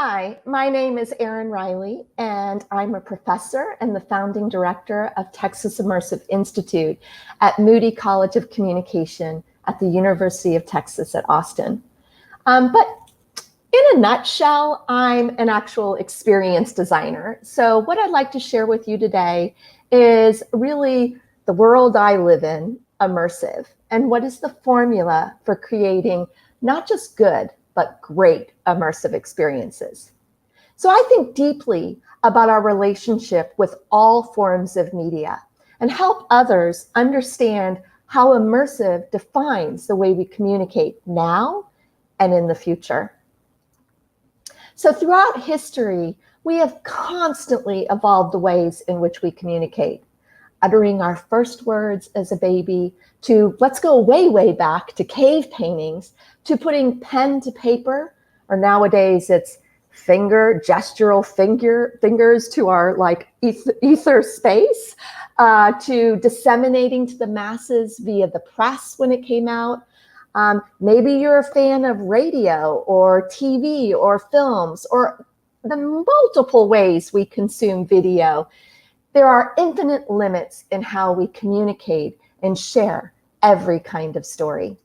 Hi, my name is Erin Reilly, and I'm a professor and the founding director of Texas Immersive Institute at Moody College of Communication at the University of Texas at Austin. But in a nutshell, I'm an actual experience designer. So what I'd like to share with you today is really the world I live in, immersive, and what is the formula for creating not just good, but great immersive experiences. So I think deeply about our relationship with all forms of media and help others understand how immersive defines the way we communicate now and in the future. So throughout history, we have constantly evolved the ways in which we communicate, uttering our first words as a baby, to let's go way, way back to cave paintings, to putting pen to paper, or nowadays it's gestural fingers to our ether space, to disseminating to the masses via the press when it came out. Maybe you're a fan of radio or TV or films or the multiple ways we consume video. There are infinite limits in how we communicate and share every kind of story.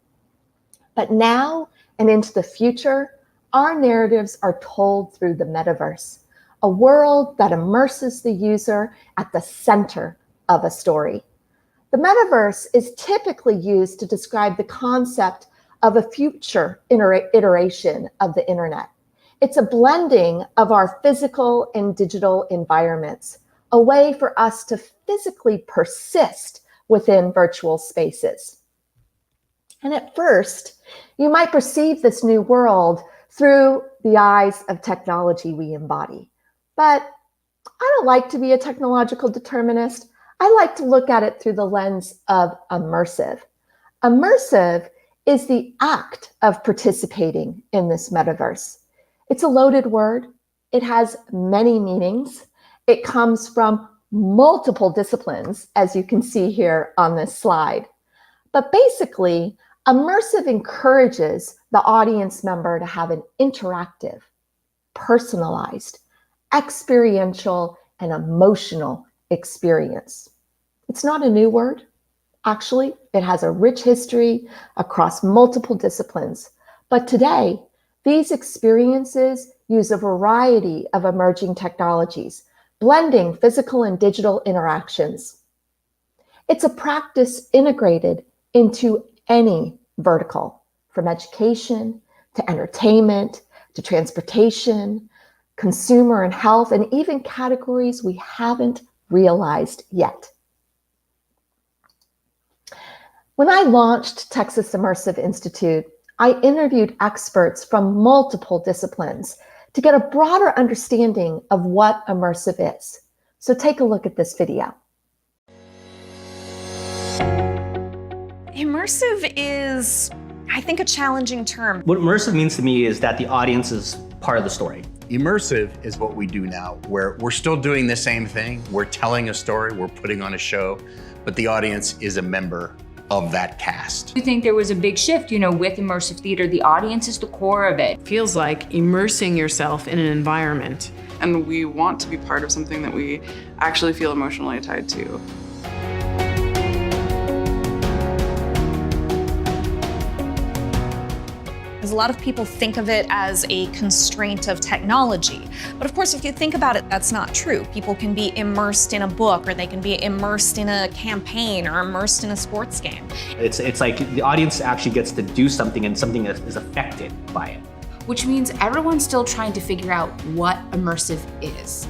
But now and into the future, our narratives are told through the metaverse, a world that immerses the user at the center of a story. The metaverse is typically used to describe the concept of a future iteration of the internet. It's a blending of our physical and digital environments, a way for us to physically persist within virtual spaces. And at first, you might perceive this new world through the eyes of technology we embody. But I don't like to be a technological determinist. I like to look at it through the lens of immersive. Immersive is the act of participating in this metaverse. It's a loaded word. It has many meanings. It comes from multiple disciplines, as you can see here on this slide. But basically, immersive encourages the audience member to have an interactive, personalized, experiential, and emotional experience. It's not a new word. Actually, it has a rich history across multiple disciplines. But today, these experiences use a variety of emerging technologies, blending physical and digital interactions. It's a practice integrated into any vertical, from education to entertainment to transportation, consumer and health, and even categories we haven't realized yet. When I launched Texas Immersive Institute, I interviewed experts from multiple disciplines to get a broader understanding of what immersive is. So take a look at this video. Immersive is, I think, a challenging term. What immersive means to me is that the audience is part of the story. Immersive is what we do now, where we're still doing the same thing. We're telling a story, we're putting on a show, but the audience is a member of that cast. I think there was a big shift, with immersive theater. The audience is the core of it. It feels like immersing yourself in an environment. And we want to be part of something that we actually feel emotionally tied to. Because a lot of people think of it as a constraint of technology. But of course, if you think about it, that's not true. People can be immersed in a book, or they can be immersed in a campaign, or immersed in a sports game. It's like the audience actually gets to do something, and something is affected by it. Which means everyone's still trying to figure out what immersive is.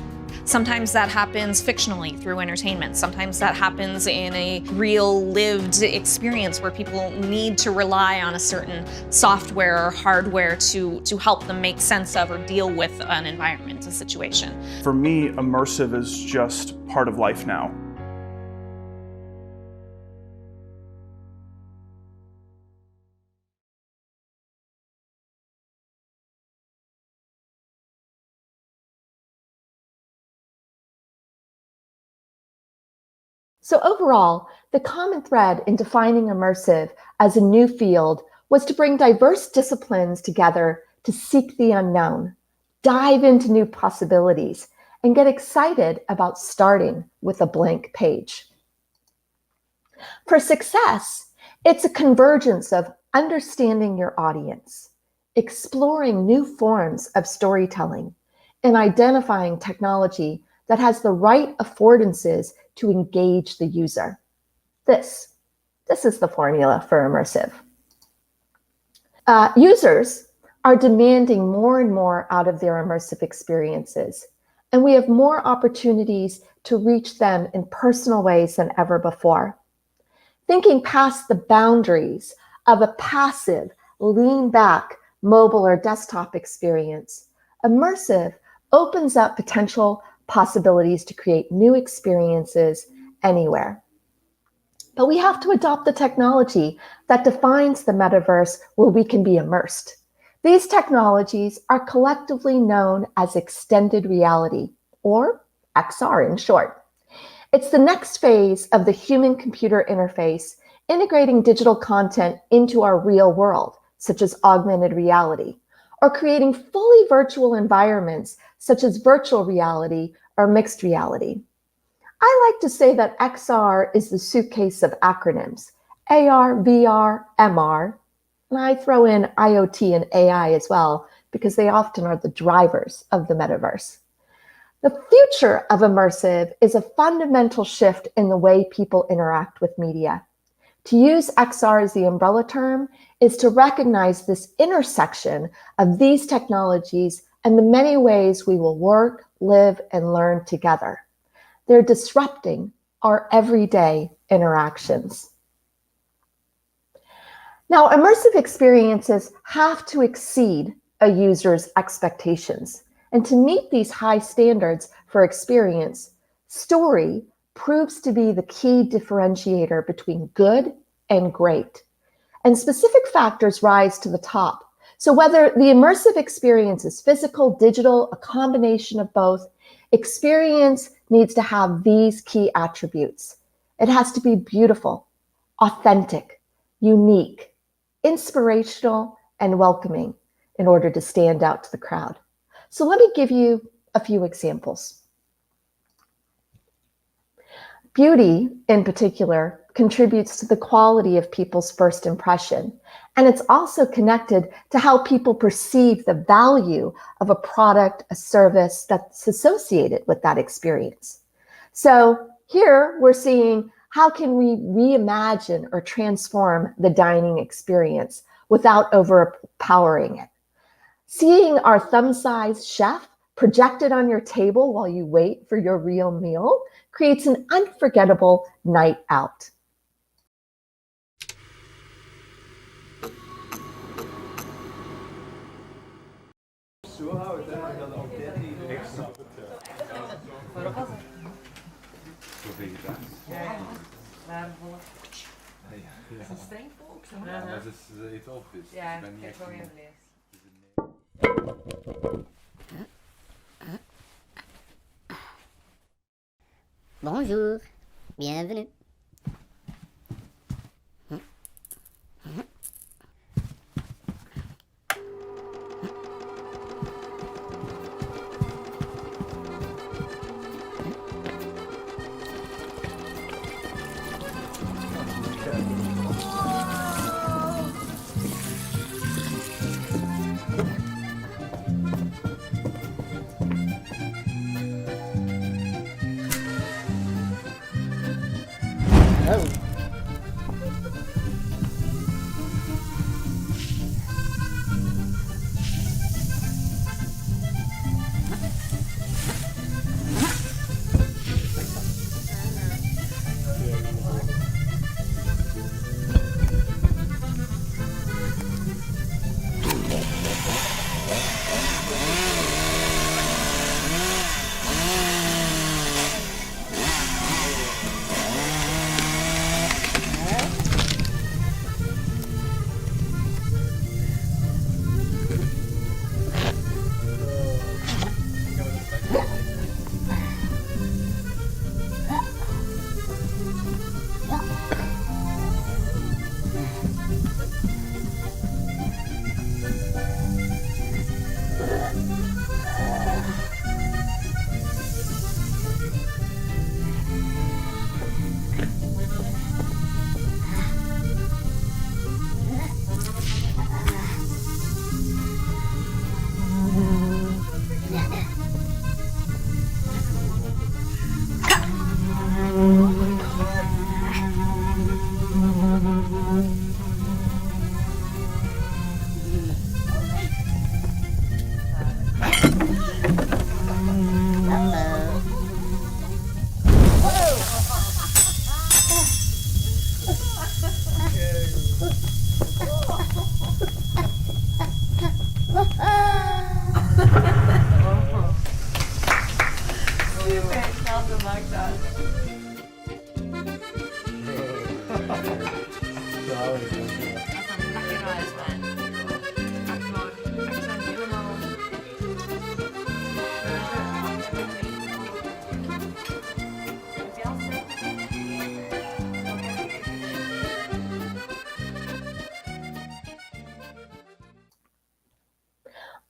Sometimes that happens fictionally through entertainment. Sometimes that happens in a real lived experience where people need to rely on a certain software or hardware to help them make sense of or deal with an environment, a situation. For me, immersive is just part of life now. So overall, the common thread in defining immersive as a new field was to bring diverse disciplines together to seek the unknown, dive into new possibilities, and get excited about starting with a blank page. For success, it's a convergence of understanding your audience, exploring new forms of storytelling, and identifying technology that has the right affordances to engage the user. This is the formula for immersive. Users are demanding more and more out of their immersive experiences, and we have more opportunities to reach them in personal ways than ever before. Thinking past the boundaries of a passive, lean-back mobile or desktop experience, immersive opens up potential possibilities to create new experiences anywhere. But we have to adopt the technology that defines the metaverse where we can be immersed. These technologies are collectively known as extended reality, or XR in short. It's the next phase of the human-computer interface, integrating digital content into our real world, such as augmented reality, or creating fully virtual environments, such as virtual reality or mixed reality. I like to say that XR is the suitcase of acronyms: AR, VR, MR, and I throw in IoT and AI as well, because they often are the drivers of the metaverse. The future of immersive is a fundamental shift in the way people interact with media. To use XR as the umbrella term is to recognize this intersection of these technologies and the many ways we will work, live, and learn together. They're disrupting our everyday interactions. Now, immersive experiences have to exceed a user's expectations. And to meet these high standards for experience, story proves to be the key differentiator between good and great. And specific factors rise to the top. So whether the immersive experience is physical, digital, a combination of both, experience needs to have these key attributes. It has to be beautiful, authentic, unique, inspirational, and welcoming in order to stand out to the crowd. So let me give you a few examples. Beauty, in particular, contributes to the quality of people's first impression, and it's also connected to how people perceive the value of a product, a service that's associated with that experience. So here we're seeing how can we reimagine or transform the dining experience without overpowering it. Seeing our thumb-sized chef projected on your table while you wait for your real meal creates an unforgettable night out. Bonjour, bienvenue.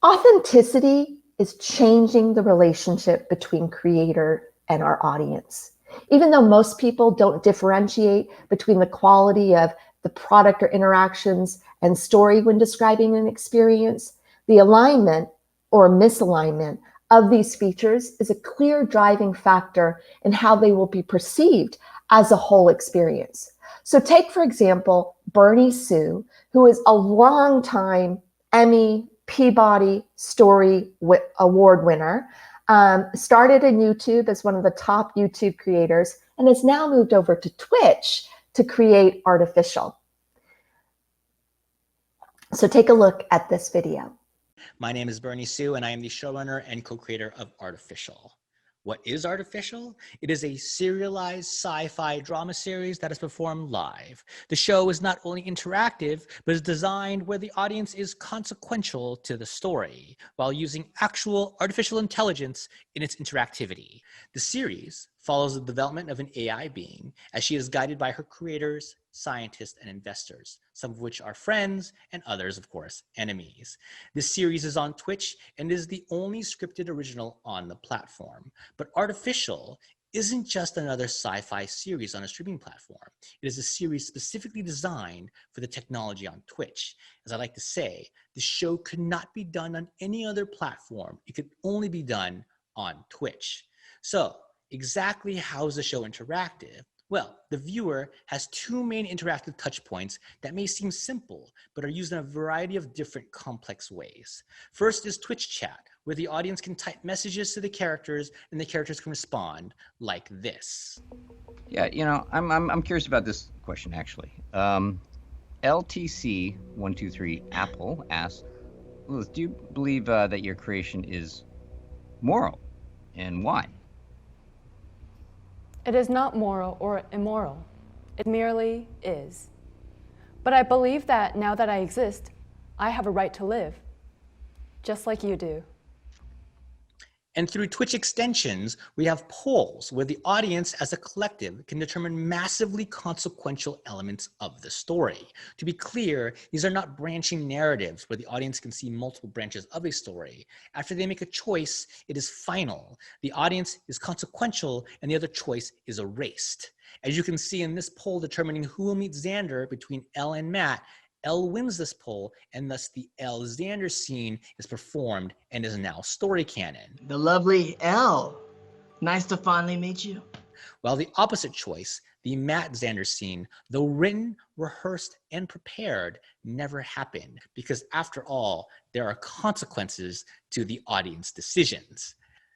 Authenticity is changing the relationship between creator and our audience. Even though most people don't differentiate between the quality of the product or interactions and story when describing an experience, the alignment or misalignment of these features is a clear driving factor in how they will be perceived as a whole experience. So take, for example, Bernie Sue, who is a longtime Emmy, Peabody Story Award winner, started in YouTube as one of the top YouTube creators and has now moved over to Twitch to create Artificial. So take a look at this video. My name is Bernie Sue, and I am the showrunner and co-creator of Artificial. What is Artificial? It is a serialized sci-fi drama series that is performed live. The show is not only interactive, but is designed where the audience is consequential to the story, while using actual artificial intelligence in its interactivity. The series follows the development of an AI being as she is guided by her creators, scientists, and investors, some of which are friends and others, of course, enemies. This series is on Twitch and is the only scripted original on the platform. But Artificial isn't just another sci-fi series on a streaming platform. It is a series specifically designed for the technology on Twitch. As I like to say, the show could not be done on any other platform. It could only be done on Twitch. So, exactly how is the show interactive? Well, the viewer has two main interactive touch points that may seem simple, but are used in a variety of different complex ways. First is Twitch chat, where the audience can type messages to the characters and the characters can respond like this. Yeah, you know, I'm curious about this question actually. LTC123 Apple asks, Lilith, do you believe that your creation is moral, and why? It is not moral or immoral. It merely is. But I believe that now that I exist, I have a right to live, just like you do. And through Twitch extensions, we have polls where the audience as a collective can determine massively consequential elements of the story. To be clear, these are not branching narratives where the audience can see multiple branches of a story. After they make a choice, it is final. The audience is consequential and the other choice is erased. As you can see in this poll determining who will meet Xander between Elle and Matt, Elle wins this poll, and thus the Elle Xander scene is performed and is now story canon. The lovely Elle. Nice to finally meet you. While the opposite choice, the Matt Xander scene, though written, rehearsed, and prepared, never happened, because after all, there are consequences to the audience decisions.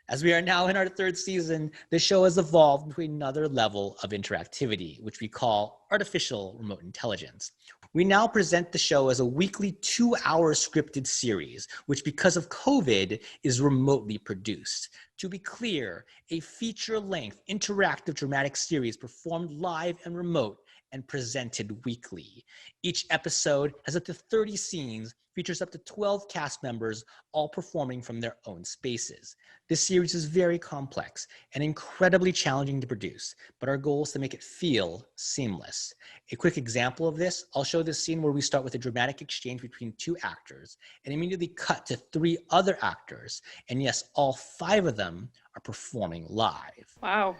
As we are now in our third season, the show has evolved to another level of interactivity, which we call artificial remote intelligence. We now present the show as a weekly 2-hour scripted series, which because of COVID is remotely produced. To be clear, a feature-length interactive dramatic series performed live and remote and presented weekly. Each episode has up to 30 scenes, features up to 12 cast members, all performing from their own spaces. This series is very complex and incredibly challenging to produce, but our goal is to make it feel seamless. A quick example of this, I'll show this scene where we start with a dramatic exchange between 2 actors and immediately cut to 3 other actors. And yes, all 5 of them are performing live. Wow.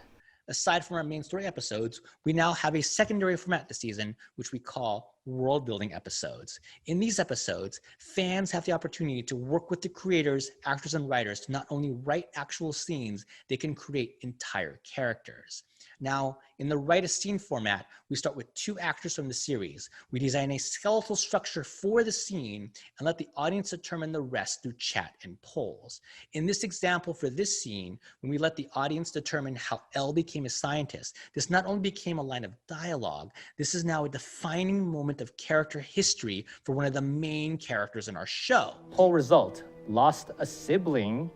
Aside from our main story episodes, we now have a secondary format this season, which we call world building episodes. In these episodes, fans have the opportunity to work with the creators, actors, and writers to not only write actual scenes, they can create entire characters. Now, in the write a scene format, we start with 2 actors from the series. We design a skeletal structure for the scene and let the audience determine the rest through chat and polls. In this example for this scene, when we let the audience determine how Elle became a scientist, this not only became a line of dialogue, this is now a defining moment of character history for one of the main characters in our show. Poll result, lost a sibling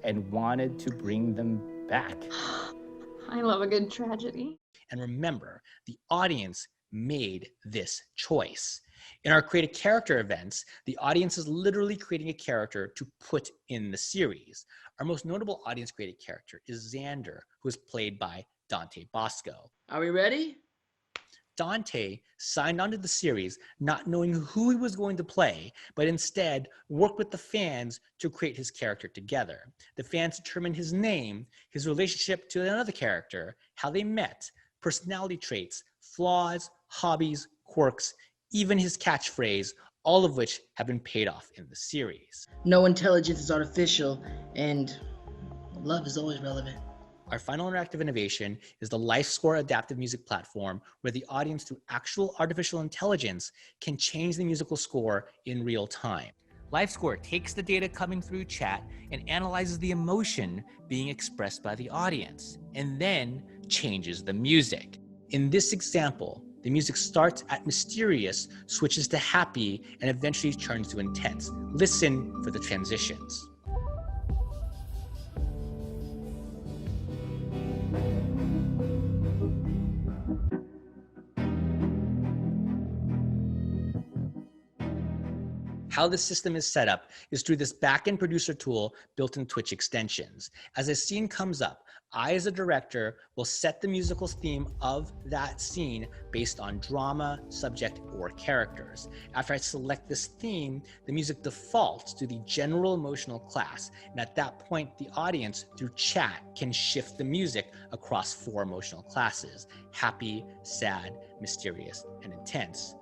and wanted to bring them back. I love a good tragedy. And remember, the audience made this choice. In our Create a Character events, the audience is literally creating a character to put in the series. Our most notable audience created character is Xander, who is played by Dante Bosco. Are we ready? Dante signed onto the series not knowing who he was going to play, but instead worked with the fans to create his character together. The fans determined his name, his relationship to another character, how they met, personality traits, flaws, hobbies, quirks, even his catchphrase, all of which have been paid off in the series. No intelligence is artificial, and love is always relevant. Our final interactive innovation is the LifeScore adaptive music platform, where the audience, through actual artificial intelligence, can change the musical score in real time. LifeScore takes the data coming through chat and analyzes the emotion being expressed by the audience, and then changes the music. In this example, the music starts at mysterious, switches to happy, and eventually turns to intense. Listen for the transitions. How the system is set up is through this backend producer tool built in Twitch extensions. As a scene comes up, I, as a director, will set the musical theme of that scene based on drama, subject, or characters. After I select this theme, the music defaults to the general emotional class. And at that point, the audience, through chat, can shift the music across 4 emotional classes: happy, sad, mysterious, and intense.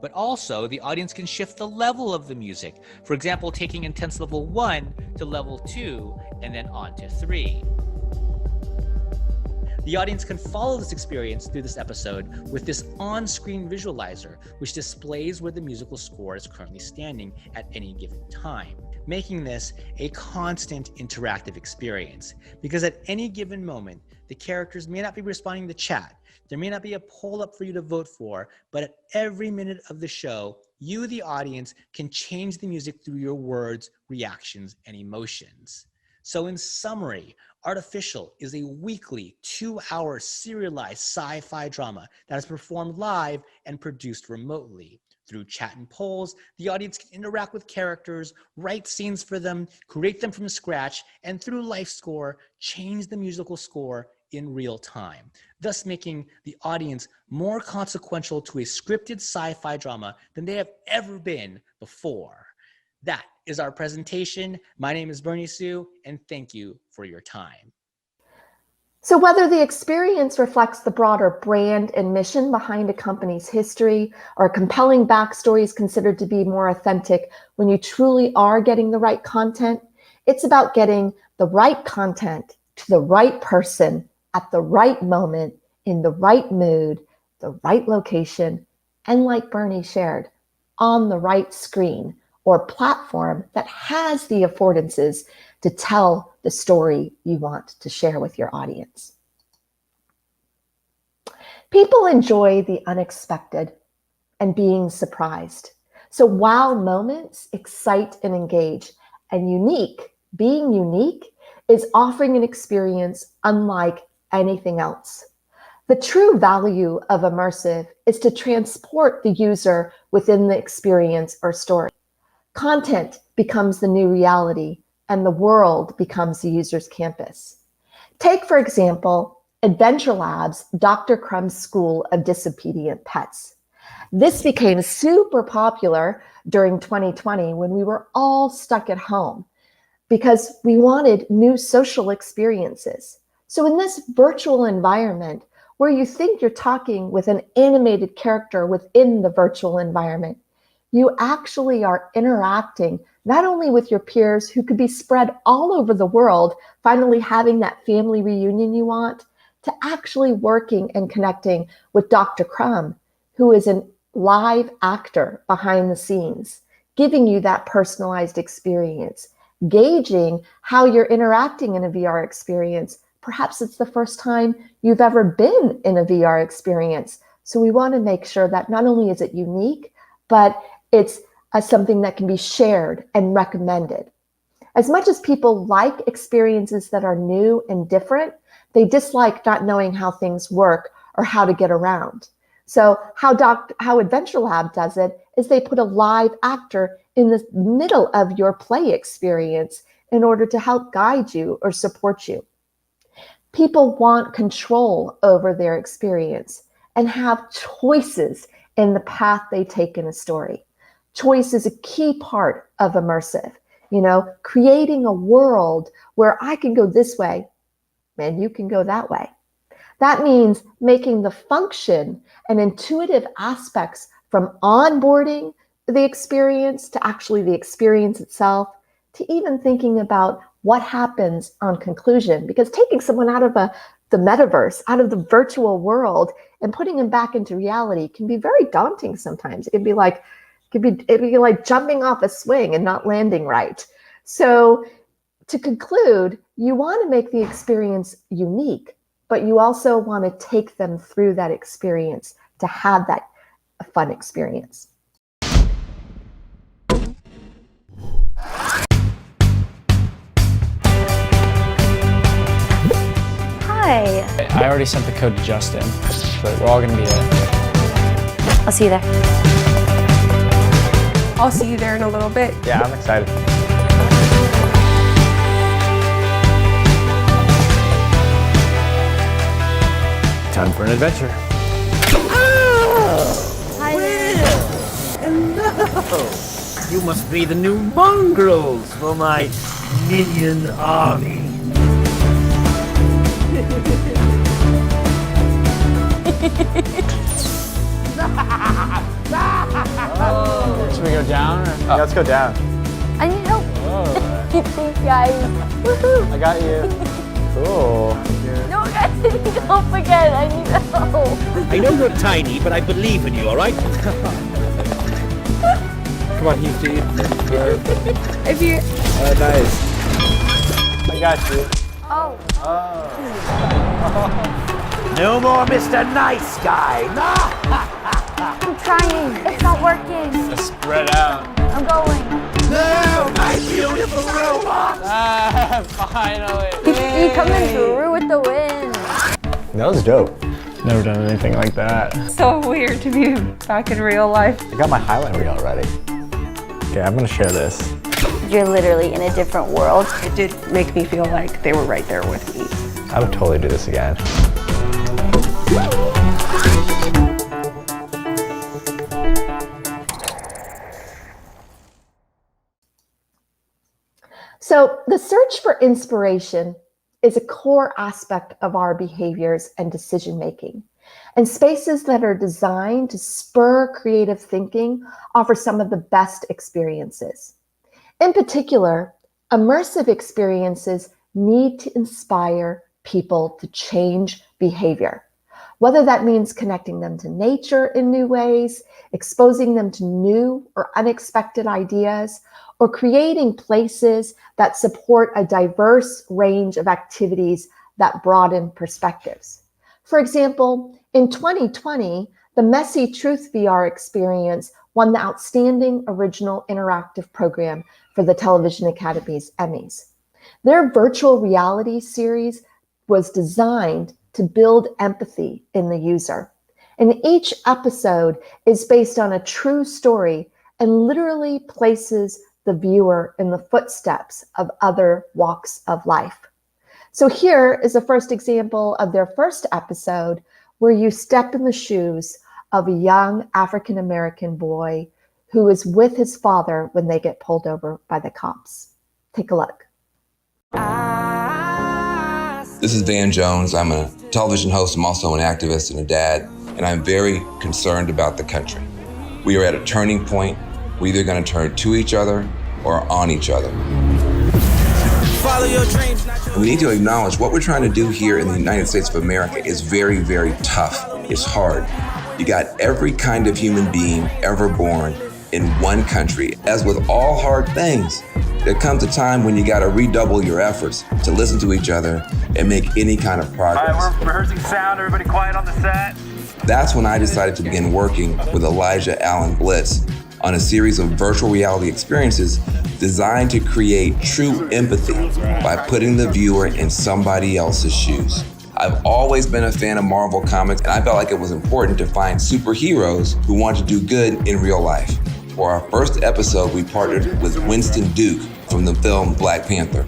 But also, the audience can shift the level of the music. For example, taking intense level 1 to level 2, and then on to 3. The audience can follow this experience through this episode with this on-screen visualizer, which displays where the musical score is currently standing at any given time, making this a constant interactive experience. Because at any given moment, the characters may not be responding to chat. There may not be a poll up for you to vote for, but at every minute of the show, you, the audience, can change the music through your words, reactions, and emotions. So in summary, Artificial is a weekly 2-hour serialized sci-fi drama that is performed live and produced remotely. Through chat and polls, the audience can interact with characters, write scenes for them, create them from scratch, and through LifeScore, change the musical score in real time, thus making the audience more consequential to a scripted sci-fi drama than they have ever been before. That is our presentation. My name is Bernie Sue, and thank you for your time. So whether the experience reflects the broader brand and mission behind a company's history, or a compelling backstory is considered to be more authentic when you truly are getting the right content, it's about getting the right content to the right person at the right moment, in the right mood, the right location, and like Bernie shared, on the right screen or platform that has the affordances to tell the story you want to share with your audience. People enjoy the unexpected and being surprised. So wow moments excite and engage, and being unique is offering an experience unlike anything else. The true value of immersive is to transport the user within the experience or story. Content becomes the new reality, and the world becomes the user's campus. Take, for example, Adventure Lab's Dr. Crumb's School of Disobedient Pets. This became super popular during 2020 when we were all stuck at home because we wanted new social experiences. So in this virtual environment, where you think you're talking with an animated character within the virtual environment, you actually are interacting not only with your peers who could be spread all over the world, finally having that family reunion you want, to actually working and connecting with Dr. Crumb, who is a live actor behind the scenes, giving you that personalized experience, gauging how you're interacting in a VR experience. Perhaps it's the first time you've ever been in a VR experience. So we want to make sure that not only is it unique, but it's something that can be shared and recommended. As much as people like experiences that are new and different, they dislike not knowing how things work or how to get around. So how Adventure Lab does it is they put a live actor in the middle of your play experience in order to help guide you or support you. People want control over their experience and have choices in the path they take in a story. Choice is a key part of immersive, creating a world where I can go this way and you can go that way. That means making the function and intuitive aspects from onboarding the experience to actually the experience itself, to even thinking about what happens on conclusion. Because taking someone out of the metaverse, out of the virtual world, and putting them back into reality can be very daunting sometimes. It'd be like jumping off a swing and not landing right. So to conclude, you want to make the experience unique, but you also want to take them through that experience to have that fun experience. Hi. I already sent the code to Justin, but we're all going to be there. I'll see you there. I'll see you there in a little bit. Yeah, I'm excited. Time for an adventure. Hi there. Hello. You must be the new mongrels for my minion army. Should we go down? Yeah, let's go down. I need help. Thanks, guys. Woohoo. I got you. Cool. No, guys, I need help again. I need help. I know you're tiny, but I believe in you, all right? Come on, Heath. If you... Nice. I got you. Oh. No more Mr. Nice Guy. I'm trying. It's not working. Let's spread out. I'm going. No, my beautiful robot. Finally. He's coming through with the wind. That was dope. Never done anything like that. So weird to be back in real life. I got my highlight reel already. Okay, I'm gonna share this. You're literally in a different world. It did make me feel like they were right there with me. I would totally do this again. So the search for inspiration is a core aspect of our behaviors and decision making. And spaces that are designed to spur creative thinking offer some of the best experiences. In particular, immersive experiences need to inspire people to change behavior, whether that means connecting them to nature in new ways, exposing them to new or unexpected ideas, or creating places that support a diverse range of activities that broaden perspectives. For example, in 2020, the Messy Truth VR experience won the Outstanding Original Interactive Program for the Television Academy's Emmys. Their virtual reality series was designed to build empathy in the user. And each episode is based on a true story and literally places the viewer in the footsteps of other walks of life. So here is the first example of their first episode, where you step in the shoes of a young African-American boy who is with his father when they get pulled over by the cops. Take a look. This is Van Jones. I'm a television host. I'm also an activist and a dad, and I'm very concerned about the country. We are at a turning point. We're either going to turn to each other or on each other. Follow your dreams, not your And we need to acknowledge what we're trying to do here in the United States of America is very, very tough. It's hard. You got every kind of human being ever born in one country. As with all hard things, there comes a time when you got to redouble your efforts to listen to each other and make any kind of progress. All right, we're rehearsing sound. Everybody quiet on the set. That's when I decided to begin working with Elijah Allen Blitz on a series of virtual reality experiences designed to create true empathy by putting the viewer in somebody else's shoes. I've always been a fan of Marvel Comics, and I felt like it was important to find superheroes who want to do good in real life. For our first episode, we partnered with Winston Duke from the film Black Panther.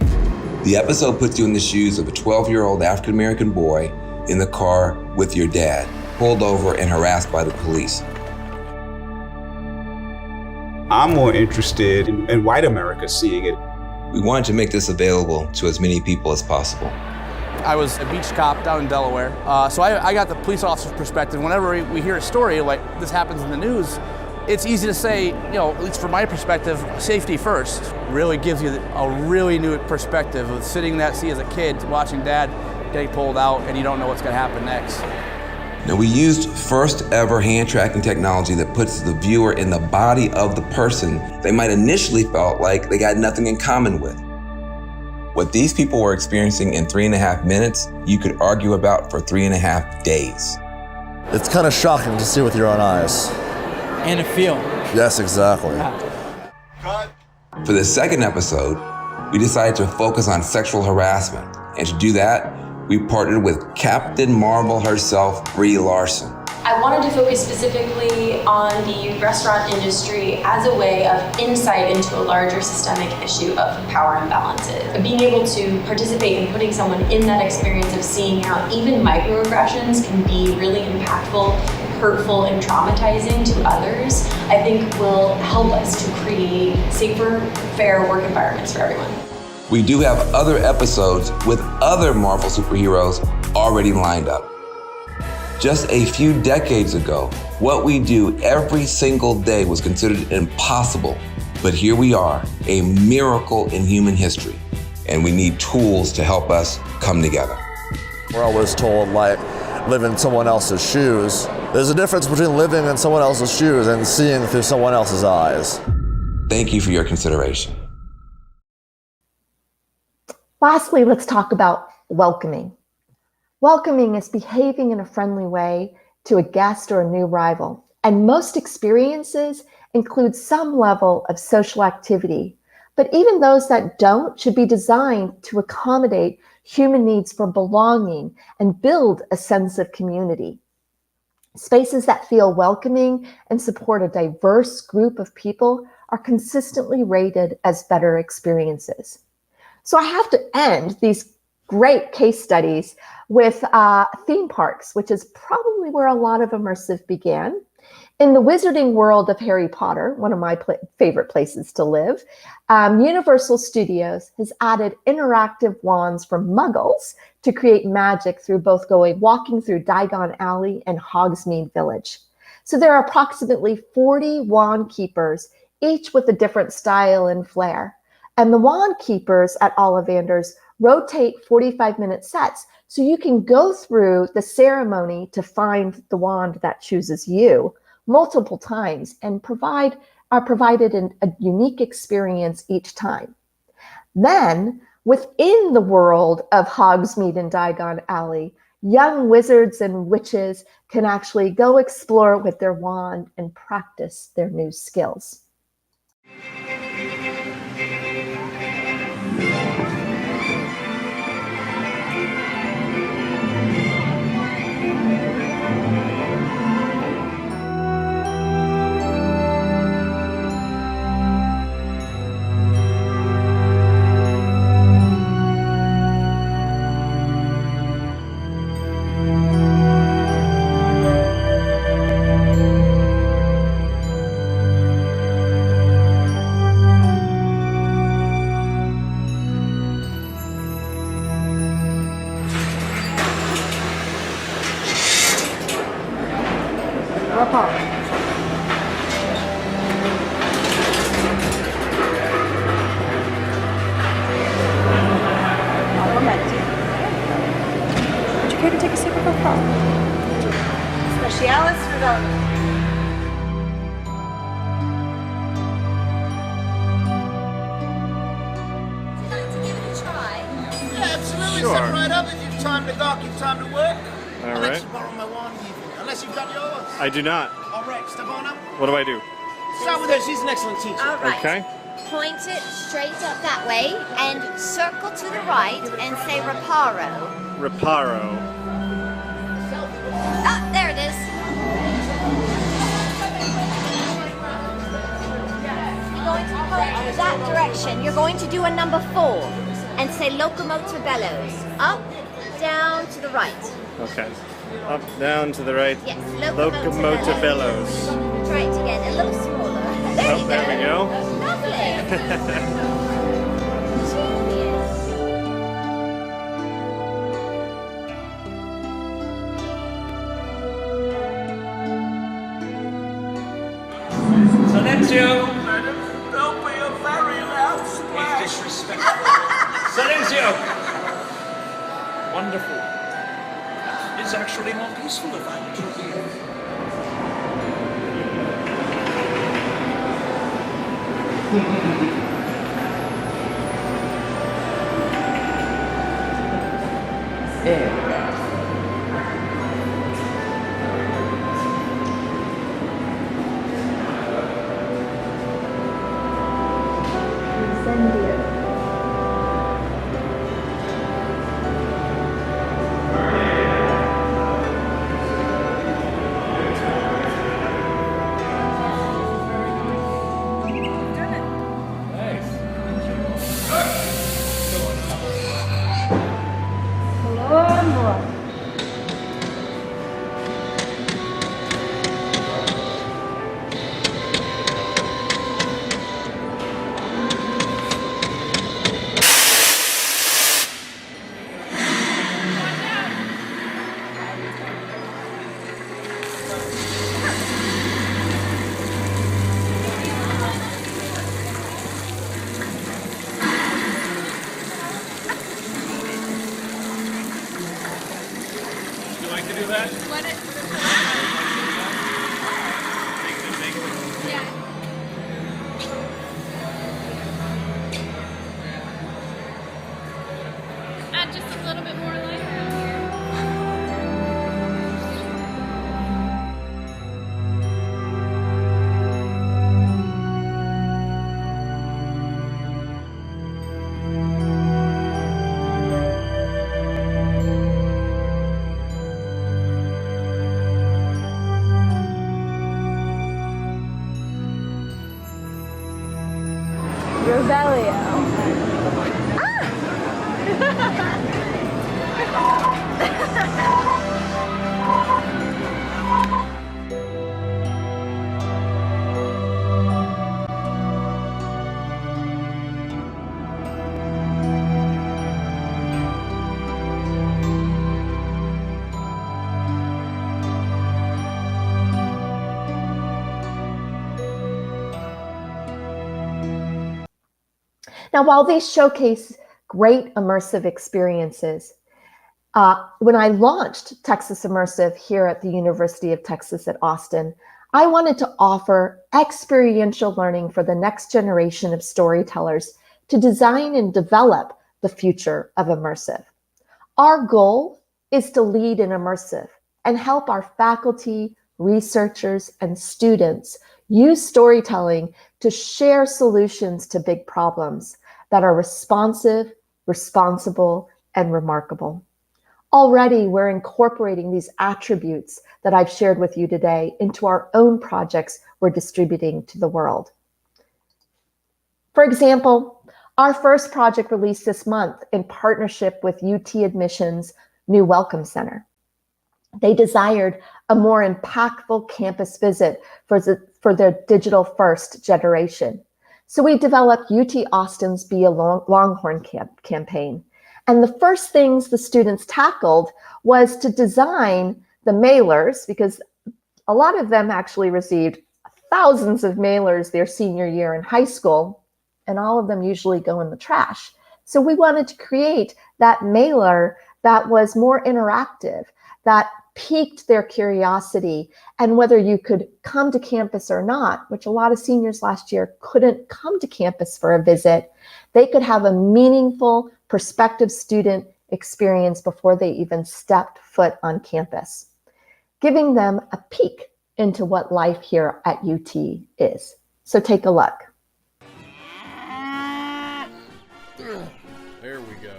The episode puts you in the shoes of a 12-year-old African-American boy in the car with your dad, pulled over and harassed by the police. I'm more interested in white America seeing it. We wanted to make this available to as many people as possible. I was a beach cop down in Delaware, so I got the police officer's perspective. Whenever we hear a story like this happens in the news, it's easy to say, at least from my perspective, safety first. Really gives you a really new perspective of sitting in that seat as a kid, watching dad getting pulled out, and you don't know what's gonna happen next. Now, we used first ever hand tracking technology that puts the viewer in the body of the person they might initially felt like they got nothing in common with. What these people were experiencing in 3.5 minutes, you could argue about for 3.5 days. It's kind of shocking to see with your own eyes. And a feel. Yes, exactly. For the second episode, we decided to focus on sexual harassment. And to do that, we partnered with Captain Marvel herself, Brie Larson. I wanted to focus specifically on the restaurant industry as a way of insight into a larger systemic issue of power imbalances. Being able to participate in putting someone in that experience of seeing how even microaggressions can be really impactful, hurtful, and traumatizing to others, I think will help us to create safer, fair work environments for everyone. We do have other episodes with other Marvel superheroes already lined up. Just a few decades ago, what we do every single day was considered impossible. But here we are, a miracle in human history. And we need tools to help us come together. We're always told, live in someone else's shoes. There's a difference between living in someone else's shoes and seeing through someone else's eyes. Thank you for your consideration. Lastly, let's talk about welcoming. Welcoming is behaving in a friendly way to a guest or a new arrival. And most experiences include some level of social activity. But even those that don't should be designed to accommodate human needs for belonging and build a sense of community. Spaces that feel welcoming and support a diverse group of people are consistently rated as better experiences. So I have to end these great case studies with theme parks, which is probably where a lot of immersive began. In the wizarding world of Harry Potter, one of my favorite places to live, Universal Studios has added interactive wands for muggles to create magic through both walking through Diagon Alley and Hogsmeade Village. So there are approximately 40 wand keepers, each with a different style and flair. And the wand keepers at Ollivanders rotate 45-minute sets, so you can go through the ceremony to find the wand that chooses you multiple times and are provided a unique experience each time. Then, within the world of Hogsmeade and Diagon Alley, young wizards and witches can actually go explore with their wand and practice their new skills. Specialis development. Absolutely. Sure. Step right up. If you've time to gawk, you've time to work. All I'll right. let you borrow my wand even. Unless you've got yours. I do not. All right, step on up. What do I do? Start with her. She's an excellent teacher. All right. Okay. Point it straight up that way and circle to the right and say reparo. Reparo. Ah, there it is. You're going to point that direction. You're going to do a number 4 and say locomotor bellows. Up, down, to the right. Okay. Up, down, to the right. Yes, Locomotor bellows. Try it again, a little smaller. There you go. There we go. Lovely. Silenzio! Don't be a very loud splash. It's disrespectful. Silenzio! Wonderful. It's actually more peaceful if I'm Add just a little bit more light around Rebellio. Now, while these showcase great immersive experiences, when I launched Texas Immersive here at the University of Texas at Austin, I wanted to offer experiential learning for the next generation of storytellers to design and develop the future of immersive. Our goal is to lead in immersive and help our faculty, researchers, and students use storytelling to share solutions to big problems that are responsive, responsible, and remarkable. Already, we're incorporating these attributes that I've shared with you today into our own projects we're distributing to the world. For example, our first project released this month in partnership with UT Admissions' new Welcome Center. They desired a more impactful campus visit for their digital-first generation. So we developed UT Austin's Be a Longhorn campaign. And the first things the students tackled was to design the mailers, because a lot of them actually received thousands of mailers their senior year in high school, and all of them usually go in the trash. So we wanted to create that mailer that was more interactive, that piqued their curiosity, and whether you could come to campus or not, which a lot of seniors last year couldn't come to campus for a visit, they could have a meaningful prospective student experience before they even stepped foot on campus, giving them a peek into what life here at UT is. So take a look. There we go.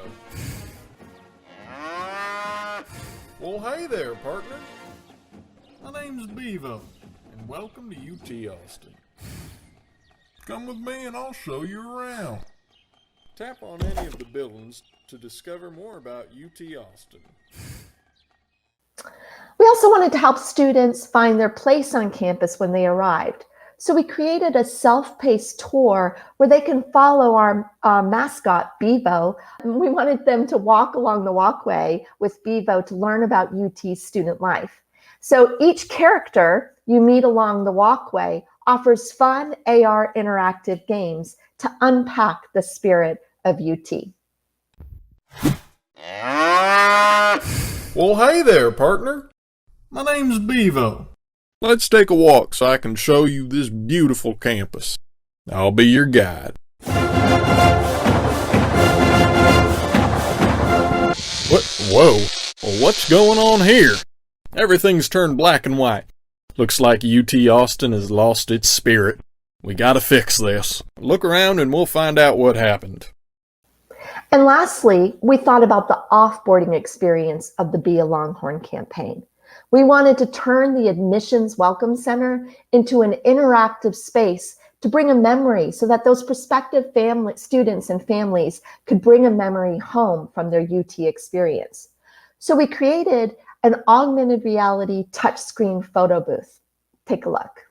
Well, hey there, partner. My name's Bevo, and welcome to UT Austin. Come with me and I'll show you around. Tap on any of the buildings to discover more about UT Austin. We also wanted to help students find their place on campus when they arrived. So we created a self-paced tour where they can follow our mascot, Bevo. We wanted them to walk along the walkway with Bevo to learn about UT's student life. So each character you meet along the walkway offers fun AR interactive games to unpack the spirit of UT. Well, hey there, partner. My name's Bevo. Let's take a walk so I can show you this beautiful campus. I'll be your guide. Whoa. Well, what's going on here? Everything's turned black and white. Looks like UT Austin has lost its spirit. We gotta fix this. Look around and we'll find out what happened. And lastly, we thought about the offboarding experience of the Be a Longhorn campaign. We wanted to turn the Admissions Welcome Center into an interactive space to bring a memory so that those prospective students and families could bring a memory home from their UT experience. So we created an augmented reality touchscreen photo booth. Take a look.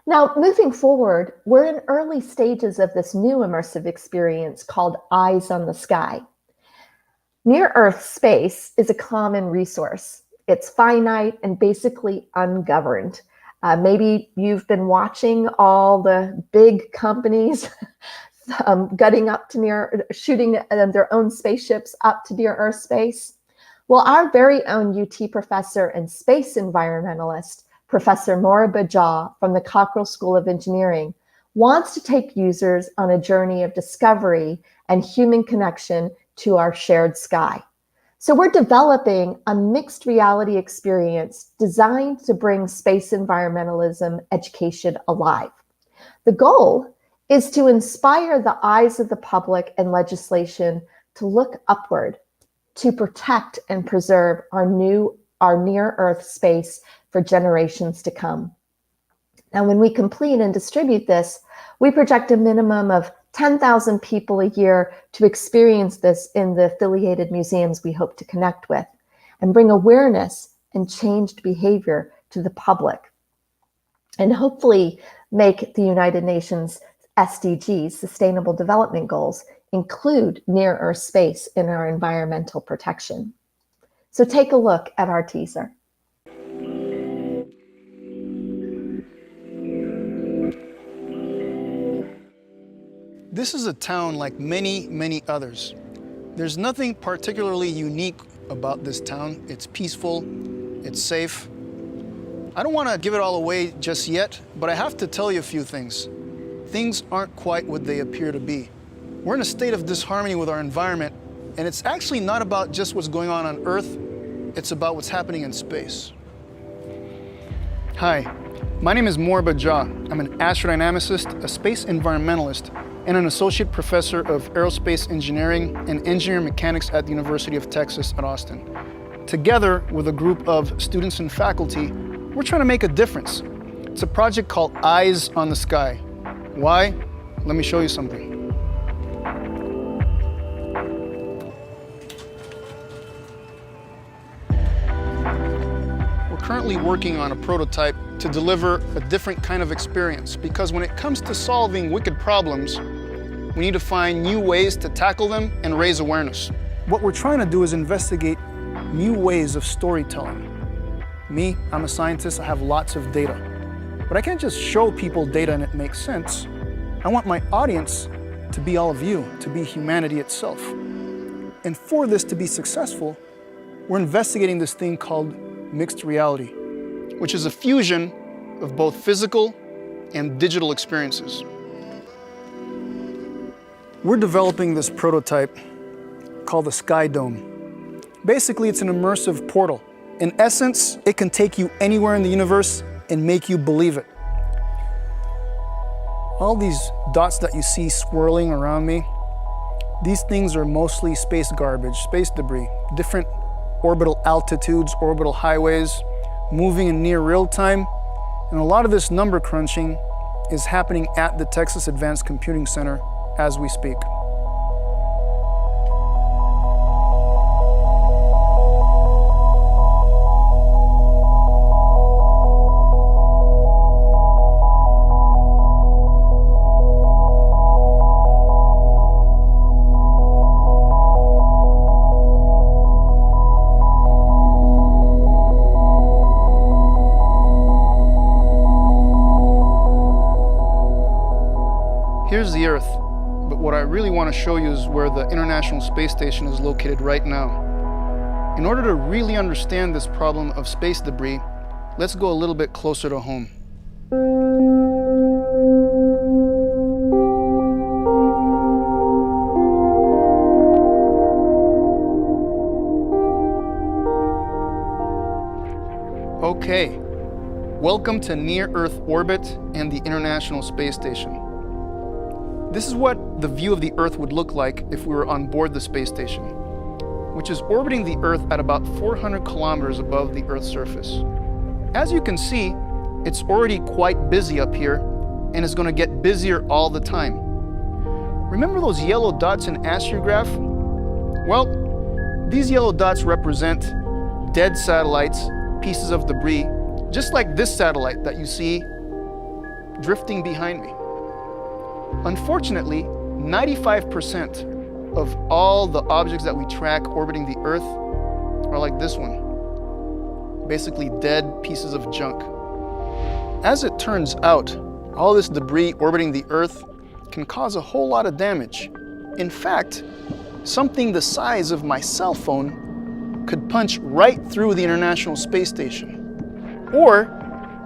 Now, moving forward, we're in early stages of this new immersive experience called Eyes on the Sky. Near-Earth space is a common resource. It's finite and basically ungoverned. Maybe you've been watching all the big companies gutting up to shooting their own spaceships up to near-Earth space. Well, our very own UT professor and space environmentalist, Professor Moraba Jah from the Cockrell School of Engineering, wants to take users on a journey of discovery and human connection to our shared sky. So we're developing a mixed reality experience designed to bring space environmentalism education alive. The goal is to inspire the eyes of the public and legislation to look upward, to protect and preserve our near-Earth space for generations to come. Now, when we complete and distribute this, we project a minimum of 10,000 people a year to experience this in the affiliated museums we hope to connect with and bring awareness and changed behavior to the public, and hopefully make the United Nations SDGs, Sustainable Development Goals, include near-Earth space in our environmental protection. So take a look at our teaser. This is a town like many, many others. There's nothing particularly unique about this town. It's peaceful, it's safe. I don't want to give it all away just yet, but I have to tell you a few things. Things aren't quite what they appear to be. We're in a state of disharmony with our environment, and it's actually not about just what's going on Earth, it's about what's happening in space. Hi, my name is Moraba Jah. I'm an astrodynamicist, a space environmentalist, and an associate professor of aerospace engineering and engineering mechanics at the University of Texas at Austin. Together with a group of students and faculty, we're trying to make a difference. It's a project called Eyes on the Sky. Why? Let me show you something. currently working on a prototype to deliver a different kind of experience, because when it comes to solving wicked problems, we need to find new ways to tackle them and raise awareness. What we're trying to do is investigate new ways of storytelling. Me, I'm a scientist, I have lots of data. But I can't just show people data and it makes sense. I want my audience to be all of you, to be humanity itself. And for this to be successful, we're investigating this thing called mixed reality, which is a fusion of both physical and digital experiences. We're developing this prototype called the Sky Dome. Basically, it's an immersive portal. In essence, it can take you anywhere in the universe and make you believe it. All these dots that you see swirling around me, these things are mostly space garbage, space debris, different orbital altitudes, orbital highways, moving in near real time. And a lot of this number crunching is happening at the Texas Advanced Computing Center as we speak. Here's the Earth, but what I really want to show you is where the International Space Station is located right now. In order to really understand this problem of space debris, let's go a little bit closer to home. Okay, welcome to near-Earth orbit and the International Space Station. This is what the view of the Earth would look like if we were on board the space station, which is orbiting the Earth at about 400 kilometers above the Earth's surface. As you can see, it's already quite busy up here and is going to get busier all the time. Remember those yellow dots in astrograph? Well, these yellow dots represent dead satellites, pieces of debris, just like this satellite that you see drifting behind me. Unfortunately, 95% of all the objects that we track orbiting the Earth are like this one, basically dead pieces of junk. As it turns out, all this debris orbiting the Earth can cause a whole lot of damage. In fact, something the size of my cell phone could punch right through the International Space Station, or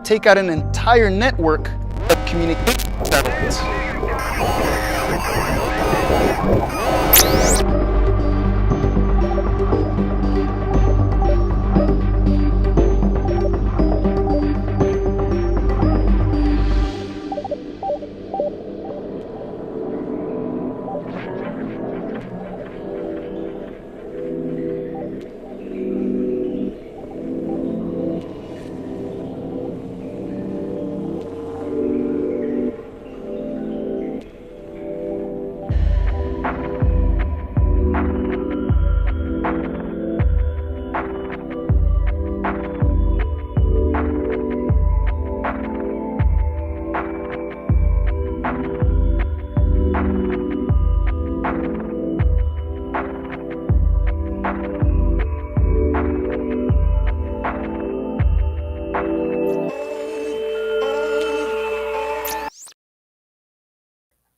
take out an entire network of communication satellites.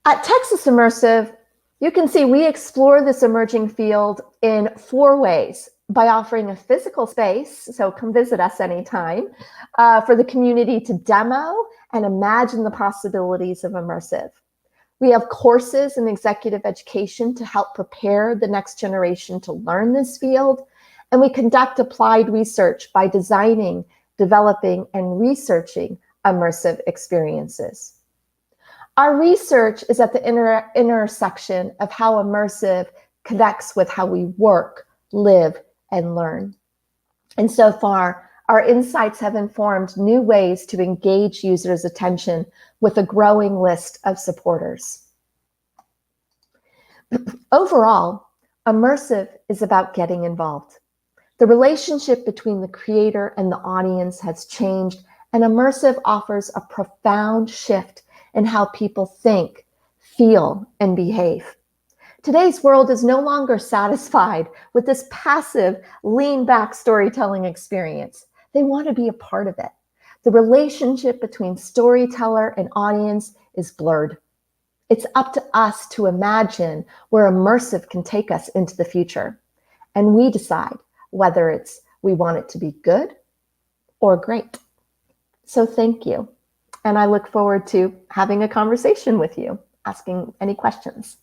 At Texas Immersive, you can see we explore this emerging field in 4 ways: by offering a physical space, so come visit us anytime, for the community to demo and imagine the possibilities of immersive. We have courses in executive education to help prepare the next generation to learn this field, and we conduct applied research by designing, developing, and researching immersive experiences. Our research is at the intersection of how immersive connects with how we work, live, and learn. And so far, our insights have informed new ways to engage users' attention with a growing list of supporters. Overall, immersive is about getting involved. The relationship between the creator and the audience has changed, and immersive offers a profound shift in how people think, feel, and behave. Today's world is no longer satisfied with this passive, lean-back storytelling experience. They want to be a part of it. The relationship between storyteller and audience is blurred. It's up to us to imagine where immersive can take us into the future. And we decide whether we want it to be good or great. So thank you. And I look forward to having a conversation with you, asking any questions.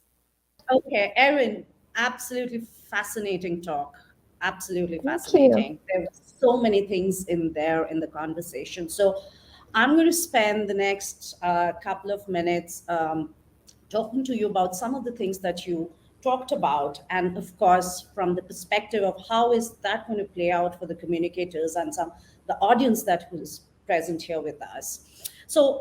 Okay, Erin, absolutely fascinating talk. Absolutely Thank fascinating. you. There were so many things in there in the conversation. So I'm going to spend the next couple of minutes talking to you about some of the things that you talked about, and of course from the perspective of how is that going to play out for the communicators and the audience that was present here with us. So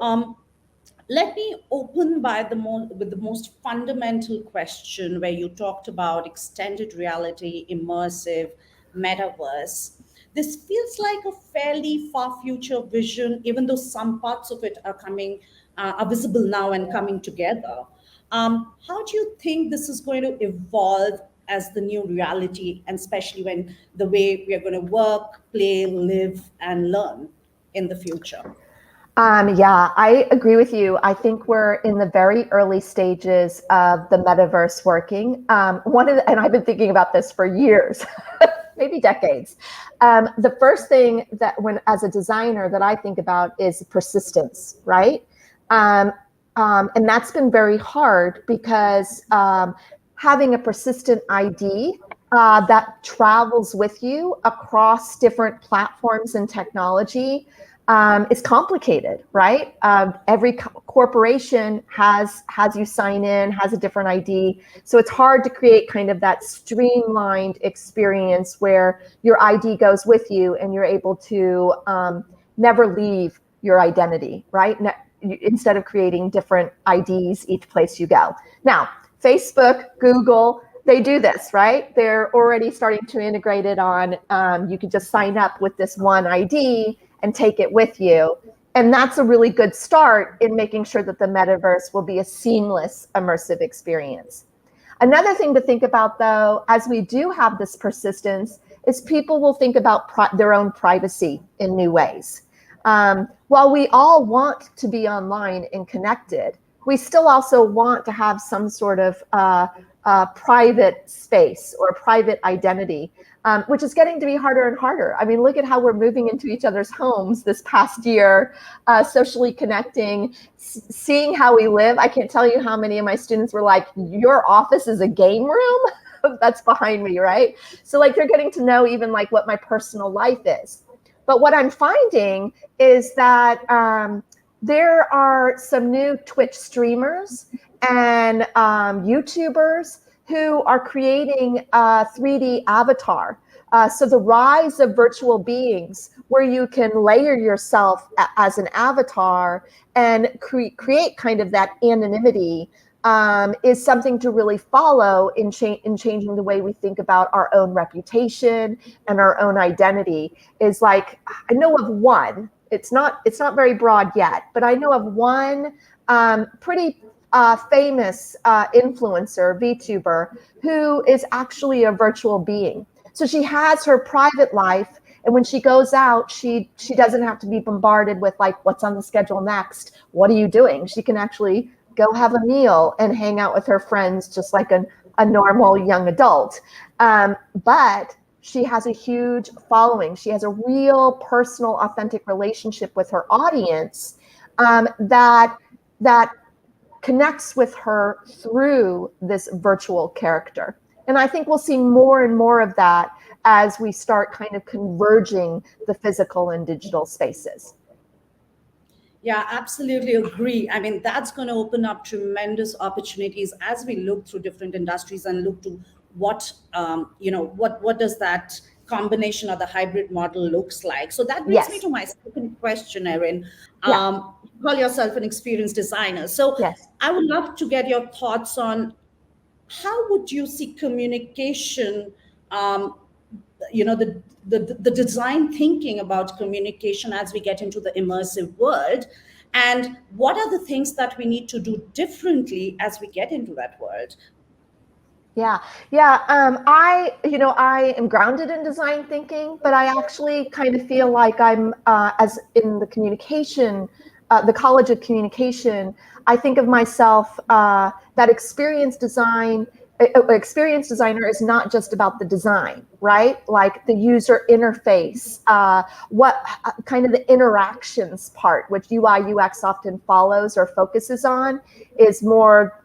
let me open with the most fundamental question, where you talked about extended reality, immersive, metaverse. This feels like a fairly far future vision, even though some parts of it are visible now and coming together. How do you think this is going to evolve as the new reality, and especially when the way we are going to work, play, live, and learn in the future? Yeah, I agree with you. I think we're in the very early stages of the metaverse working. And I've been thinking about this for years, maybe decades. The first thing that as a designer that I think about is persistence, right? And that's been very hard because having a persistent ID that travels with you across different platforms and technology is complicated, right? Every corporation has you sign in, has a different ID. So it's hard to create kind of that streamlined experience where your ID goes with you and you're able to never leave your identity, right? Instead of creating different IDs each place you go. Now, Facebook, Google, they do this, right? They're already starting to integrate it on, you can just sign up with this one ID and take it with you. And that's a really good start in making sure that the metaverse will be a seamless, immersive experience. Another thing to think about, though, as we do have this persistence, is people will think about their own privacy in new ways. While we all want to be online and connected, we still also want to have some sort of private space or private identity, which is getting to be harder and harder. I mean, look at how we're moving into each other's homes this past year, socially connecting, seeing how we live. I can't tell you how many of my students were like, your office is a game room? That's behind me, right? So like they're getting to know even like what my personal life is. But what I'm finding is that there are some new Twitch streamers and YouTubers who are creating a 3D avatar. So the rise of virtual beings, where you can layer yourself as an avatar and create kind of that anonymity, is something to really follow in changing the way we think about our own reputation and our own identity. Is like, I know of one, it's not very broad yet, but I know of one pretty famous influencer, VTuber, who is actually a virtual being. So she has her private life, and when she goes out, she doesn't have to be bombarded with like, what's on the schedule next? What are you doing? She can actually go have a meal and hang out with her friends just like a normal young adult. But she has a huge following. She has a real personal, authentic relationship with her audience that connects with her through this virtual character. And I think we'll see more and more of that as we start kind of converging the physical and digital spaces. Yeah, absolutely agree. I mean, that's going to open up tremendous opportunities as we look through different industries and look to what does that combination of the hybrid model looks like. So that brings me to my second question, Erin. You call yourself an experienced designer. So I would love to get your thoughts on how would you see communication the design thinking about communication as we get into the immersive world, and what are the things that we need to do differently as we get into that world? Yeah. I am grounded in design thinking, but I actually kind of feel like I'm, as in the communication, the College of Communication, I think of myself that experience designer is not just about the design, right? Like the user interface, what kind of the interactions part, which UI UX often follows or focuses on, is more,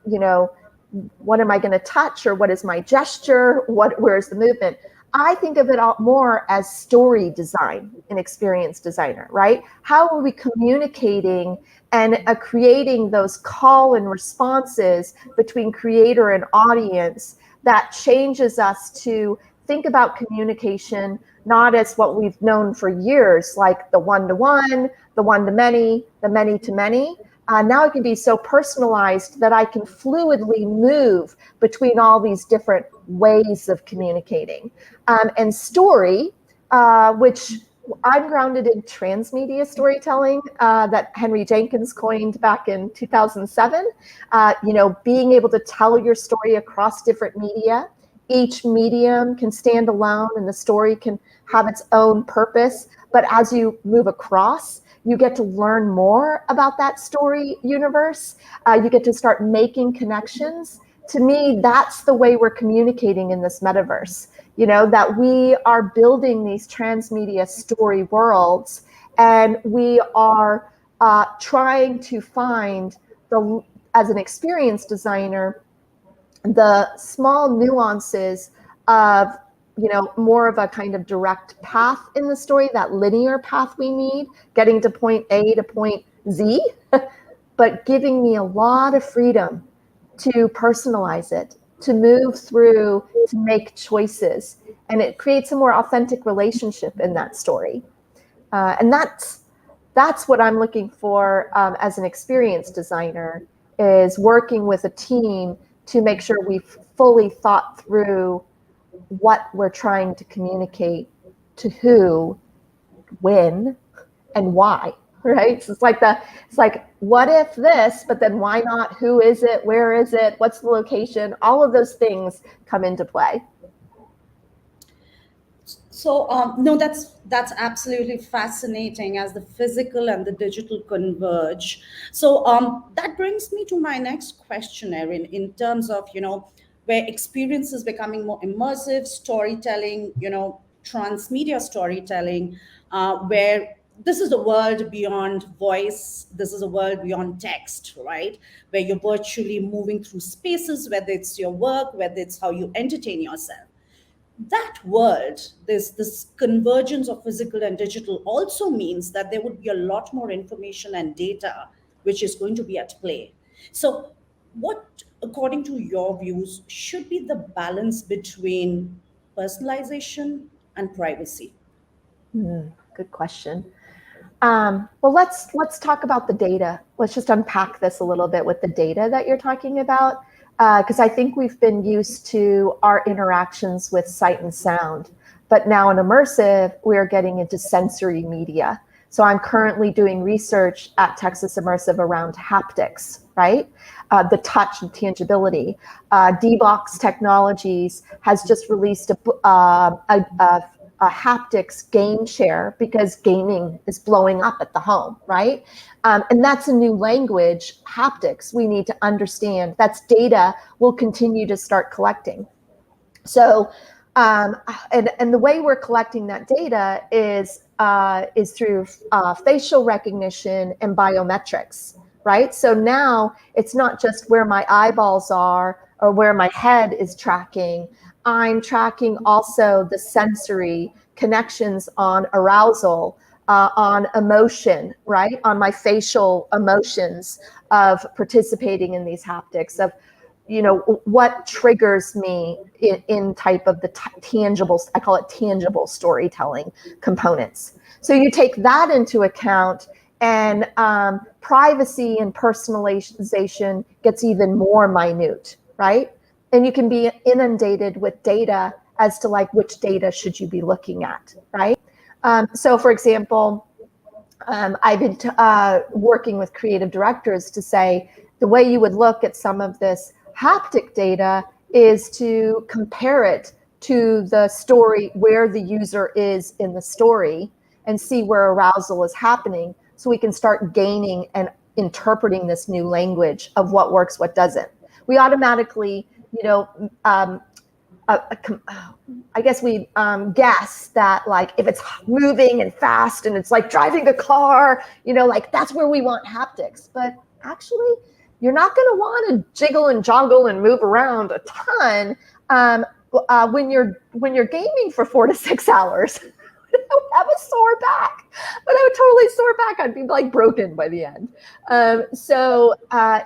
what am I going to touch, or what is my gesture? Where's the movement? I think of it all more as story design, an experience designer, right? How are we communicating and creating those call and responses between creator and audience that changes us to think about communication not as what we've known for years, like the one-to-one, the one-to-many, the many-to-many. Now it can be so personalized that I can fluidly move between all these different ways of communicating. And story, which I'm grounded in transmedia storytelling that Henry Jenkins coined back in 2007. Being able to tell your story across different media. Each medium can stand alone and the story can have its own purpose. But as you move across, you get to learn more about that story universe. You get to start making connections. To me, that's the way we're communicating in this metaverse. That we are building these transmedia story worlds, and we are trying to find, as an experience designer, the small nuances of more of a kind of direct path in the story, that linear path we need, getting to point A to point Z, but giving me a lot of freedom to personalize it, to move through, to make choices. And it creates a more authentic relationship in that story. And that's what I'm looking for as an experience designer, is working with a team to make sure we've fully thought through what we're trying to communicate to who, when, and why, right? So it's like, what if this, but then why not? Who is it? Where is it? What's the location? All of those things come into play. So no, that's absolutely fascinating as the physical and the digital converge. So that brings me to my next question, Erin, in terms of, where experience is becoming more immersive, storytelling, transmedia storytelling, where this is a world beyond voice, this is a world beyond text, right? Where you're virtually moving through spaces, whether it's your work, whether it's how you entertain yourself. That world, this convergence of physical and digital, also means that there would be a lot more information and data which is going to be at play. So what, according to your views, should be the balance between personalization and privacy? Good question. Well, let's talk about the data. Let's just unpack this a little bit with the data that you're talking about, because I think we've been used to our interactions with sight and sound, but now in immersive, we're getting into sensory media. So I'm currently doing research at Texas Immersive around haptics, right? The touch and tangibility. D-Box Technologies has just released a haptics game share, because gaming is blowing up at the home, right? And that's a new language, haptics, we need to understand. That's data we'll continue to start collecting. So, and the way we're collecting that data is through facial recognition and biometrics, right? So now it's not just where my eyeballs are or where my head is tracking. I'm tracking also the sensory connections on arousal, on emotion, right? On my facial emotions of participating in these haptics, of, what triggers me in type of the tangible, I call it tangible storytelling components. So you take that into account, and privacy and personalization gets even more minute, right? And you can be inundated with data as to like which data should you be looking at, right? So for example, I've been working with creative directors to say the way you would look at some of this haptic data is to compare it to the story where the user is in the story and see where arousal is happening, so we can start gaining and interpreting this new language of what works, what doesn't. We automatically, I guess we guess that like if it's moving and fast and it's like driving a car, like that's where we want haptics. But actually, you're not going to want to jiggle and joggle and move around a ton when you're gaming for 4 to 6 hours. I would have a sore back, but I would totally sore back. I'd be like broken by the end. So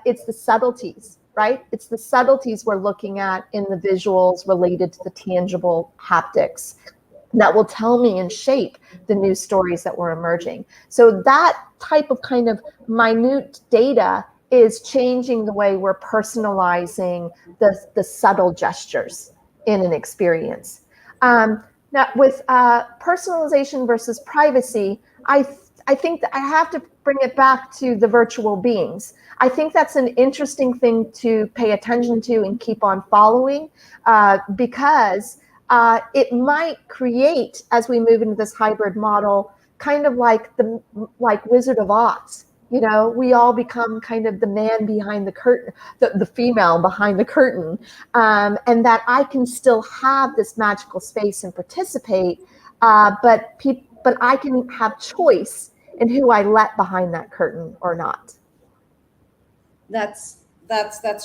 it's the subtleties, right? It's the subtleties we're looking at in the visuals related to the tangible haptics that will tell me and shape the new stories that were emerging. So that type of kind of minute data is changing the way we're personalizing the subtle gestures in an experience. Now, with personalization versus privacy, I think that I have to bring it back to the virtual beings. I think that's an interesting thing to pay attention to and keep on following because it might create, as we move into this hybrid model, kind of like Wizard of Oz. We all become kind of the man behind the curtain, the female behind the curtain, and that I can still have this magical space and participate, but I can have choice in who I let behind that curtain or not. That's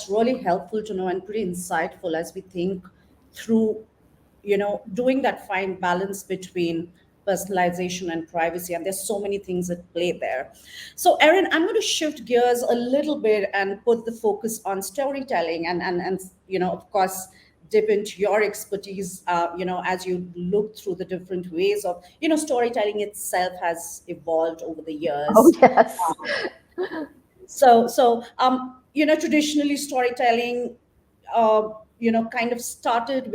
really helpful to know and pretty insightful as we think through, doing that fine balance between personalization and privacy, and there's so many things at play there. So Erin, I'm going to shift gears a little bit and put the focus on storytelling and of course dip into your expertise as you look through the different ways of storytelling itself has evolved over the years. Oh yes. So traditionally storytelling kind of started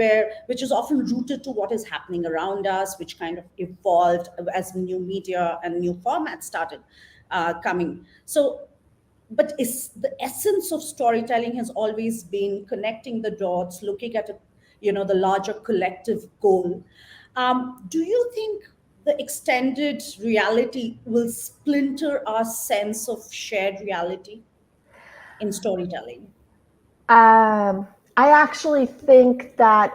which is often rooted to what is happening around us, which kind of evolved as new media and new formats started coming. So, but the essence of storytelling has always been connecting the dots, looking at the larger collective goal. Do you think the extended reality will splinter our sense of shared reality in storytelling? I actually think that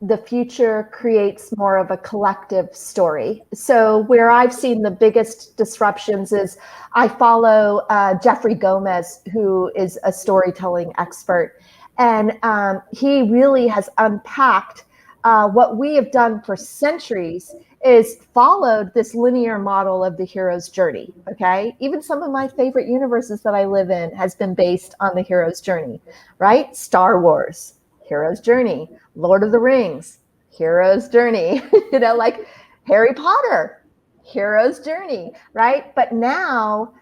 the future creates more of a collective story. So where I've seen the biggest disruptions is I follow Jeffrey Gomez, who is a storytelling expert. And he really has unpacked what we have done for centuries is followed this linear model of the hero's journey, okay? Even some of my favorite universes that I live in has been based on the hero's journey, right? Star Wars, hero's journey. Lord of the Rings, hero's journey. Like Harry Potter, hero's journey, right? But now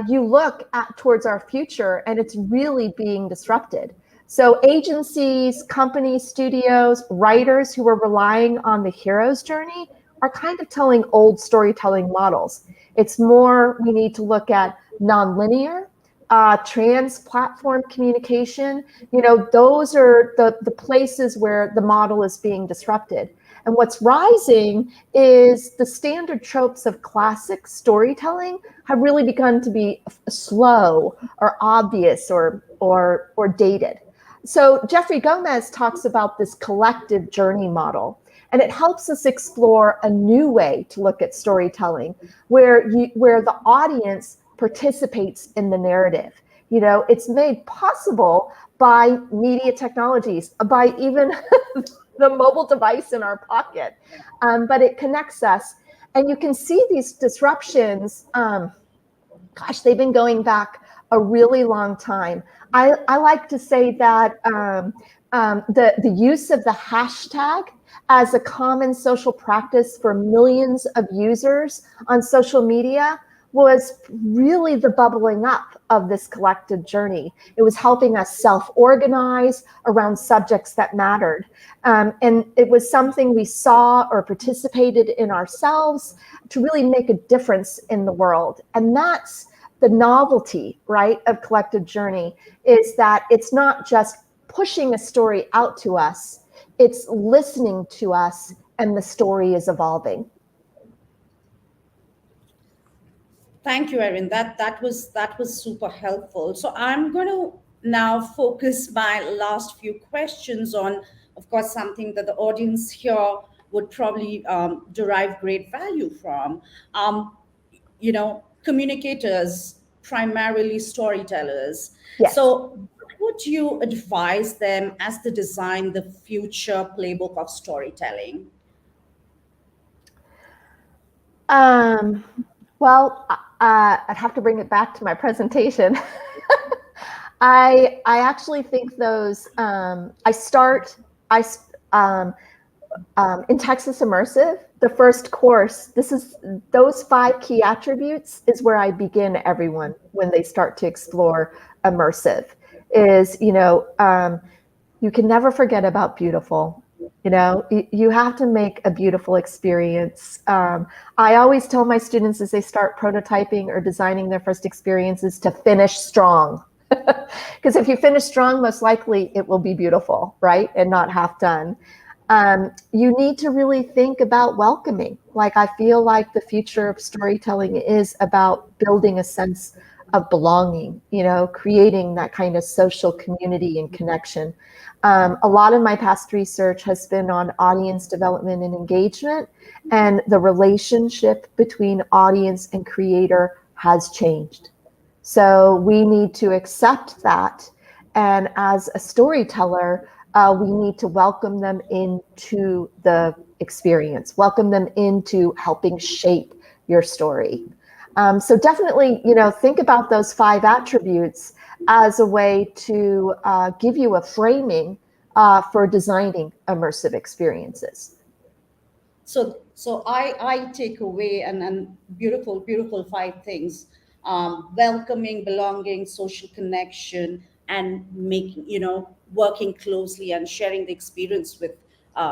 you look towards our future and it's really being disrupted. So agencies, companies, studios, writers who are relying on the hero's journey are kind of telling old storytelling models. It's more, we need to look at nonlinear, trans-platform communication. Those are the places where the model is being disrupted. And what's rising is the standard tropes of classic storytelling have really begun to be slow or obvious or dated. So Jeffrey Gomez talks about this collective journey model, and it helps us explore a new way to look at storytelling where the audience participates in the narrative. It's made possible by media technologies, by even the mobile device in our pocket, but it connects us. And you can see these disruptions, they've been going back a really long time. I like to say that the use of the hashtag as a common social practice for millions of users on social media was really the bubbling up of this collective journey. It was helping us self-organize around subjects that mattered. And it was something we saw or participated in ourselves to really make a difference in the world. And that's the novelty, right, of collective journey, is that it's not just pushing a story out to us, it's listening to us, and the story is evolving. Thank you, Erin. That was super helpful. So I'm going to now focus my last few questions on, of course, something that the audience here would probably derive great value from. Communicators, primarily storytellers. Yes. So what would you advise them as they design the future playbook of storytelling? Well, I'd have to bring it back to my presentation. I actually think those, in Texas Immersive, the first course, those 5 key attributes is where I begin everyone when they start to explore immersive, is, you can never forget about beautiful. You have to make a beautiful experience. I always tell my students as they start prototyping or designing their first experiences to finish strong. Because if you finish strong, most likely it will be beautiful, right? And not half done. You need to really think about welcoming. Like, I feel like the future of storytelling is about building a sense of belonging, creating that kind of social community and connection. A lot of my past research has been on audience development and engagement, and the relationship between audience and creator has changed. So we need to accept that. And as a storyteller, we need to welcome them into the experience, welcome them into helping shape your story. So definitely, think about those 5 attributes as a way to give you a framing for designing immersive experiences. So I take away and beautiful 5 things: welcoming, belonging, social connection, and working closely and sharing the experience with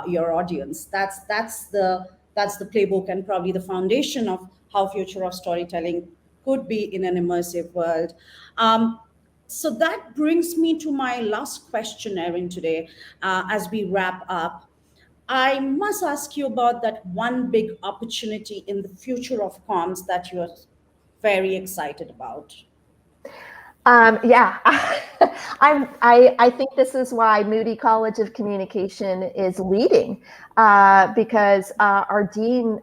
your audience. That's the playbook and probably the foundation of how future of storytelling could be in an immersive world. So that brings me to my last question, Erin, today, as we wrap up. I must ask you about that one big opportunity in the future of comms that you're very excited about. Yeah, I think this is why Moody College of Communication is leading, because our dean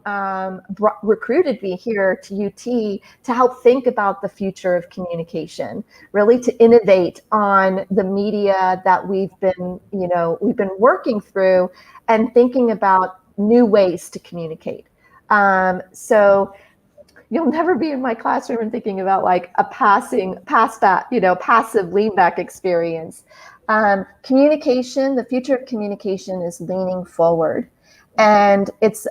recruited me here to UT to help think about the future of communication, really to innovate on the media that we've been working through and thinking about new ways to communicate. So you'll never be in my classroom and thinking about like a passive lean back experience. Communication, the future of communication is leaning forward. And it's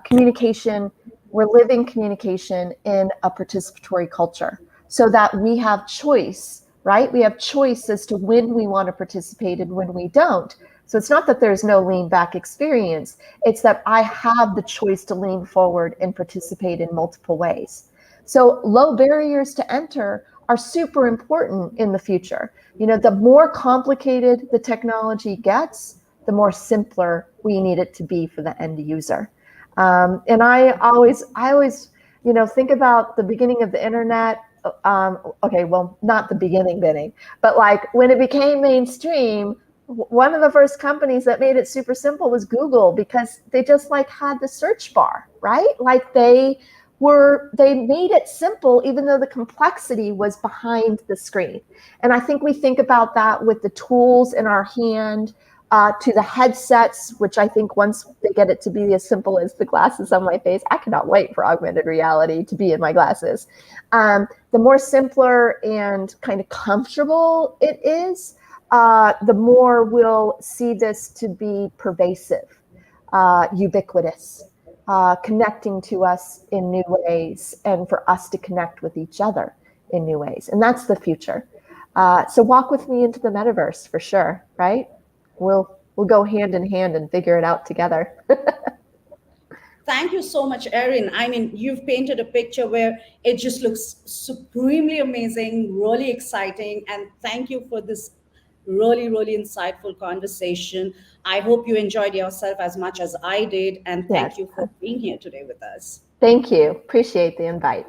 communication, we're living communication in a participatory culture so that we have choice, right? We have choice as to when we want to participate and when we don't. So it's not that there's no lean back experience, it's that I have the choice to lean forward and participate in multiple ways. So low barriers to enter are super important in the future. The more complicated the technology gets, the more simpler we need it to be for the end user. And I always, think about the beginning of the internet. Okay, well, not the beginning, but like when it became mainstream, one of the first companies that made it super simple was Google, because they just had the search bar, right? Like they made it simple, even though the complexity was behind the screen. And I think we think about that with the tools in our hand, to the headsets, which I think once they get it to be as simple as the glasses on my face, I cannot wait for augmented reality to be in my glasses. The more simpler and kind of comfortable it is, the more we'll see this to be pervasive, ubiquitous. connecting to us in new ways and for us to connect with each other in new ways. And that's the future. So walk with me into the metaverse for sure, right? We'll go hand in hand and figure it out together. Thank you so much, Erin. I mean, you've painted a picture where it just looks supremely amazing, really exciting. And thank you for this really, really insightful conversation. I hope you enjoyed yourself as much as I did. And thank you for being here today with us. Thank you. Appreciate the invite.